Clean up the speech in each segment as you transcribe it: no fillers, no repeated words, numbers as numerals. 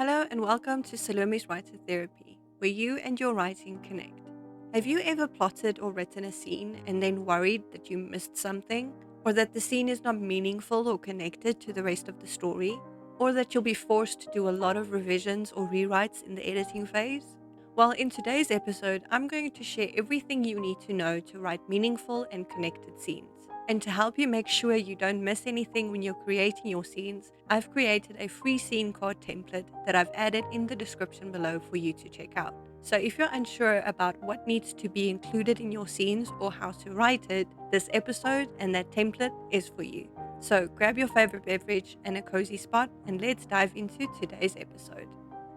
Hello and welcome to Salome's Writer Therapy, where you and your writing connect. Have you ever plotted or written a scene and then worried that you missed something, or that the scene is not meaningful or connected to the rest of the story, or that you'll be forced to do a lot of revisions or rewrites in the editing phase? Well, in today's episode, I'm going to share everything you need to know to write meaningful and connected scenes. And to help you make sure you don't miss anything when you're creating your scenes, I've created a free scene card template that I've added in the description below for you to check out. So if you're unsure about what needs to be included in your scenes or how to write it, this episode and that template is for you. So grab your favorite beverage and a cozy spot and let's dive into today's episode.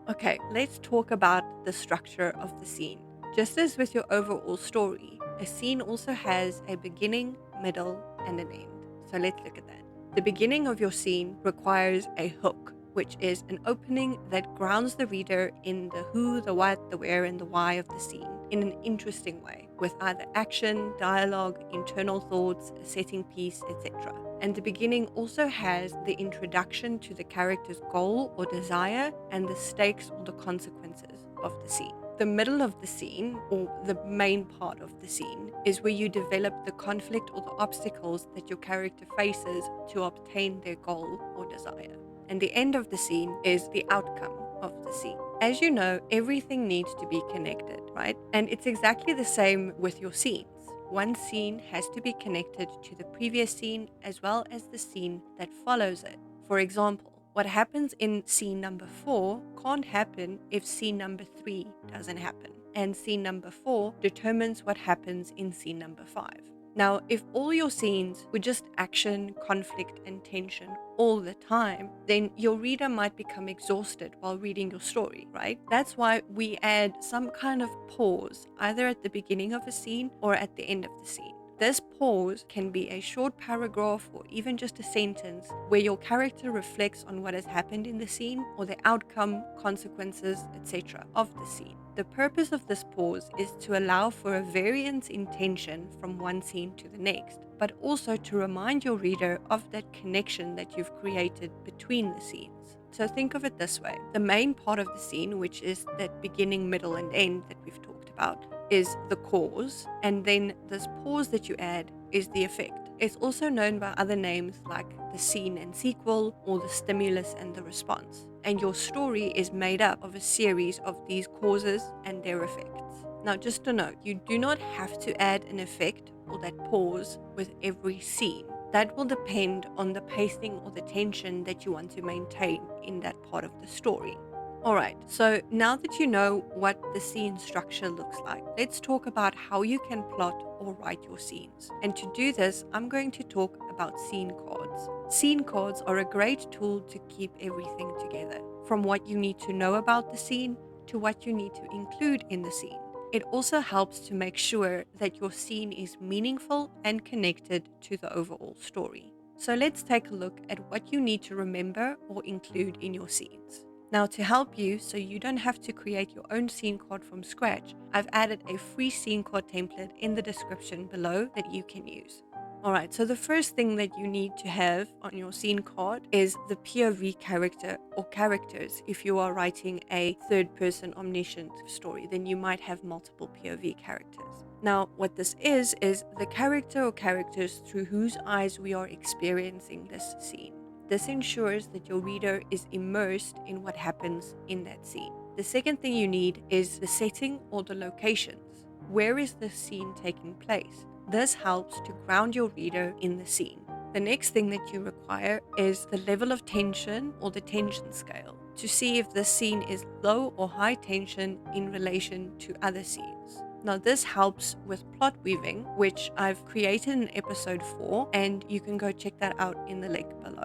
Okay, let's talk about the structure of the scene. Just as with your overall story, a scene also has a beginning, middle, and an end. So let's look at that. The beginning of your scene requires a hook, which is an opening that grounds the reader in the who, the what, the where, and the why of the scene in an interesting way, with either action, dialogue, internal thoughts, a setting piece, etc. And the beginning also has the introduction to the character's goal or desire and the stakes or the consequences of the scene. The middle of the scene, or the main part of the scene, is where you develop the conflict or the obstacles that your character faces to obtain their goal or desire. And the end of the scene is the outcome of the scene. As you know, everything needs to be connected, right? And it's exactly the same with your scenes. One scene has to be connected to the previous scene as well as the scene that follows it. For example, what happens in scene number 4 can't happen if scene number 3 doesn't happen. And scene number 4 determines what happens in scene number 5. Now, if all your scenes were just action, conflict, and tension all the time, then your reader might become exhausted while reading your story, right? That's why we add some kind of pause, either at the beginning of a scene or at the end of the scene. This pause can be a short paragraph or even just a sentence where your character reflects on what has happened in the scene or the outcome, consequences, etc. of the scene. The purpose of this pause is to allow for a variance in tension from one scene to the next, but also to remind your reader of that connection that you've created between the scenes. So think of it this way. The main part of the scene, which is that beginning, middle, and end that we've talked about, is the cause, and then this pause that you add is the effect. It's also known by other names like the scene and sequel or the stimulus and the response. And your story is made up of a series of these causes and their effects. Now, just a note, you do not have to add an effect or that pause with every scene. That will depend on the pacing or the tension that you want to maintain in that part of the story. Alright, so now that you know what the scene structure looks like, let's talk about how you can plot or write your scenes. And to do this, I'm going to talk about scene cards. Scene cards are a great tool to keep everything together, from what you need to know about the scene to what you need to include in the scene. It also helps to make sure that your scene is meaningful and connected to the overall story. So let's take a look at what you need to remember or include in your scenes. Now, to help you so you don't have to create your own scene card from scratch, I've added a free scene card template in the description below that you can use. Alright, so the first thing that you need to have on your scene card is the POV character or characters. If you are writing a third-person omniscient story, then you might have multiple POV characters. Now, what this is the character or characters through whose eyes we are experiencing this scene. This ensures that your reader is immersed in what happens in that scene. The second thing you need is the setting or the locations. Where is the scene taking place? This helps to ground your reader in the scene. The next thing that you require is the level of tension or the tension scale to see if the scene is low or high tension in relation to other scenes. Now, this helps with plot weaving, which I've created an episode for, and you can go check that out in the link below.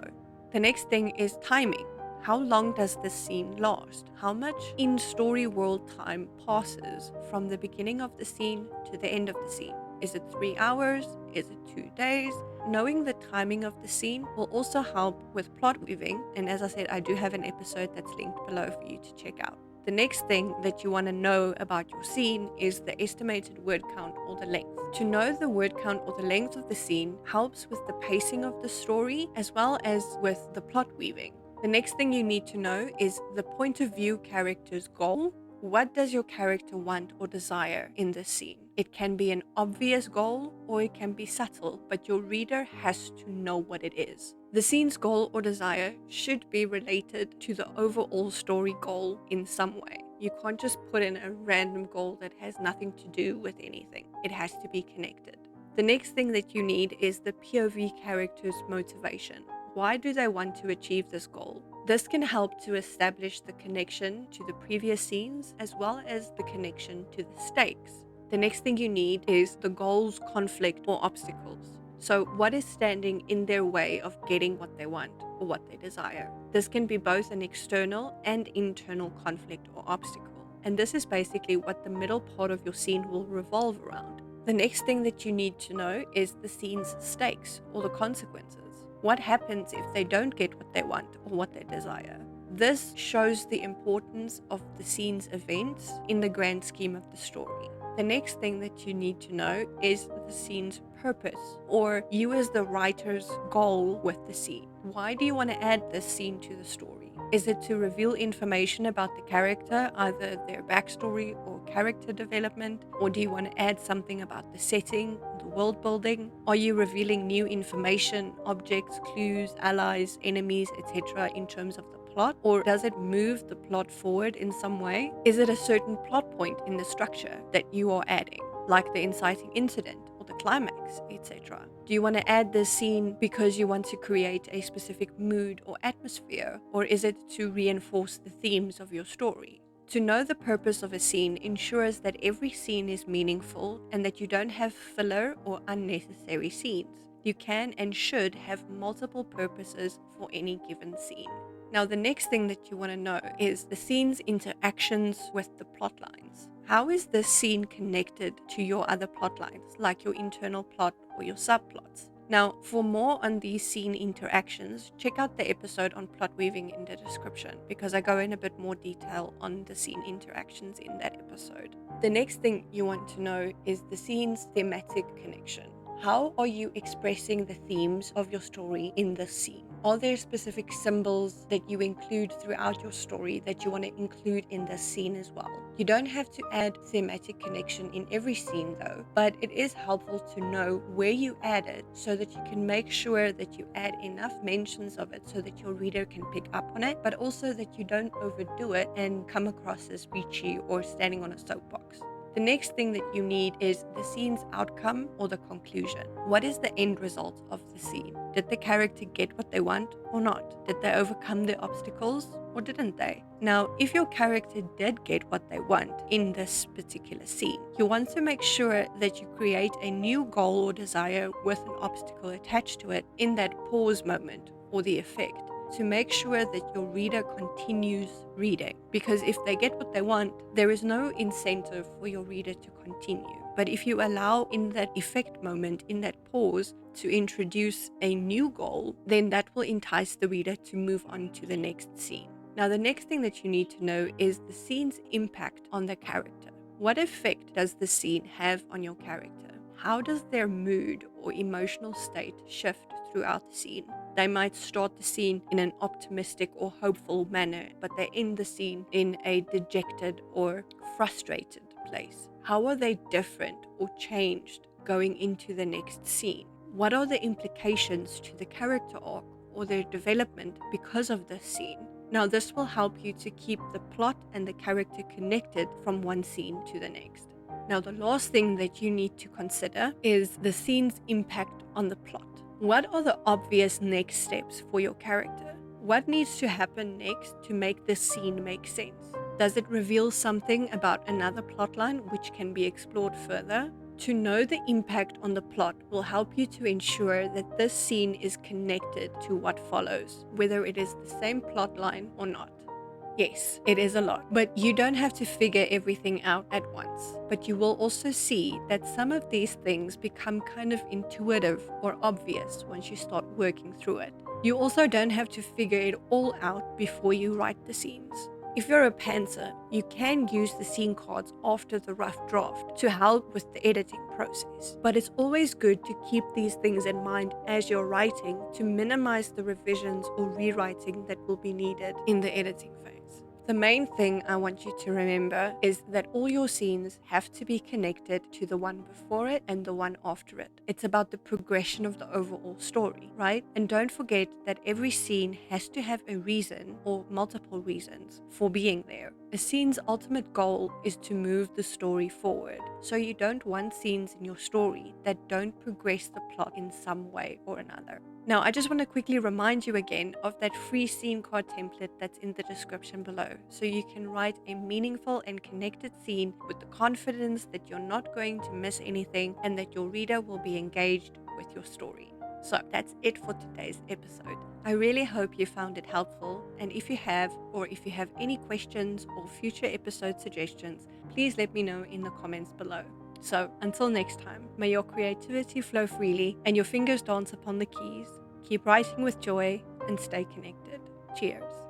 The next thing is timing. How long does this scene last? How much in story world time passes from the beginning of the scene to the end of the scene? Is it 3 hours? Is it 2 days? Knowing the timing of the scene will also help with plot weaving, and as I said, I do have an episode that's linked below for you to check out. The next thing that you want to know about your scene is the estimated word count or the length. To know the word count or the length of the scene helps with the pacing of the story as well as with the plot weaving. The next thing you need to know is the point of view character's goal. What does your character want or desire in this scene? It can be an obvious goal or it can be subtle, but your reader has to know what it is. The scene's goal or desire should be related to the overall story goal in some way. You can't just put in a random goal that has nothing to do with anything. It has to be connected. The next thing that you need is the POV character's motivation. Why do they want to achieve this goal? This can help to establish the connection to the previous scenes as well as the connection to the stakes. The next thing you need is the goal's conflict or obstacles. So, what is standing in their way of getting what they want or what they desire? This can be both an external and internal conflict or obstacle. And this is basically what the middle part of your scene will revolve around. The next thing that you need to know is the scene's stakes or the consequences. What happens if they don't get what they want or what they desire? This shows the importance of the scene's events in the grand scheme of the story. The next thing that you need to know is the scene's purpose, or you as the writer's goal with the scene. Why do you want to add this scene to the story? Is it to reveal information about the character, either their backstory or character development? Or do you want to add something about the setting, the world building? Are you revealing new information, objects, clues, allies, enemies, etc. in terms of the plot? Or does it move the plot forward in some way? Is it a certain plot point in the structure that you are adding, like the inciting incident or the climax, etc.? Do you want to add this scene because you want to create a specific mood or atmosphere, or is it to reinforce the themes of your story? To know the purpose of a scene ensures that every scene is meaningful and that you don't have filler or unnecessary scenes. You can and should have multiple purposes for any given scene. Now, the next thing that you want to know is the scene's interactions with the plot lines. How is this scene connected to your other plot lines, like your internal plot or your subplots? Now, for more on these scene interactions, check out the episode on plot weaving in the description, because I go in a bit more detail on the scene interactions in that episode. The next thing you want to know is the scene's thematic connection. How are you expressing the themes of your story in this scene? Are there specific symbols that you include throughout your story that you want to include in this scene as well? You don't have to add thematic connection in every scene though, but it is helpful to know where you add it so that you can make sure that you add enough mentions of it so that your reader can pick up on it, but also that you don't overdo it and come across as preachy or standing on a soapbox. The next thing that you need is the scene's outcome or the conclusion. What is the end result of the scene? Did the character get what they want or not? Did they overcome their obstacles or didn't they? Now, if your character did get what they want in this particular scene, you want to make sure that you create a new goal or desire with an obstacle attached to it in that pause moment or the effect, to make sure that your reader continues reading. Because if they get what they want, there is no incentive for your reader to continue. But if you allow in that effect moment, in that pause, to introduce a new goal, then that will entice the reader to move on to the next scene. Now, the next thing that you need to know is the scene's impact on the character. What effect does the scene have on your character? How does their mood or emotional state shift throughout the scene? They might start the scene in an optimistic or hopeful manner, but they end the scene in a dejected or frustrated place. How are they different or changed going into the next scene? What are the implications to the character arc or their development because of this scene? Now, this will help you to keep the plot and the character connected from one scene to the next. Now, the last thing that you need to consider is the scene's impact on the plot. What are the obvious next steps for your character? What needs to happen next to make this scene make sense? Does it reveal something about another plotline which can be explored further? To know the impact on the plot will help you to ensure that this scene is connected to what follows, whether it is the same plotline or not. Yes, it is a lot, but you don't have to figure everything out at once. But you will also see that some of these things become kind of intuitive or obvious once you start working through it. You also don't have to figure it all out before you write the scenes. If you're a pantser, you can use the scene cards after the rough draft to help with the editing process. But it's always good to keep these things in mind as you're writing to minimize the revisions or rewriting that will be needed in the editing phase. The main thing I want you to remember is that all your scenes have to be connected to the one before it and the one after it. It's about the progression of the overall story, right? And don't forget that every scene has to have a reason or multiple reasons for being there. A scene's ultimate goal is to move the story forward, so you don't want scenes in your story that don't progress the plot in some way or another. Now, I just want to quickly remind you again of that free scene card template that's in the description below, so you can write a meaningful and connected scene with the confidence that you're not going to miss anything and that your reader will be engaged with your story. So that's it for today's episode. I really hope you found it helpful, and if you have, or if you have any questions or future episode suggestions, please let me know in the comments below. So, until next time, may your creativity flow freely and your fingers dance upon the keys. Keep writing with joy and stay connected. Cheers.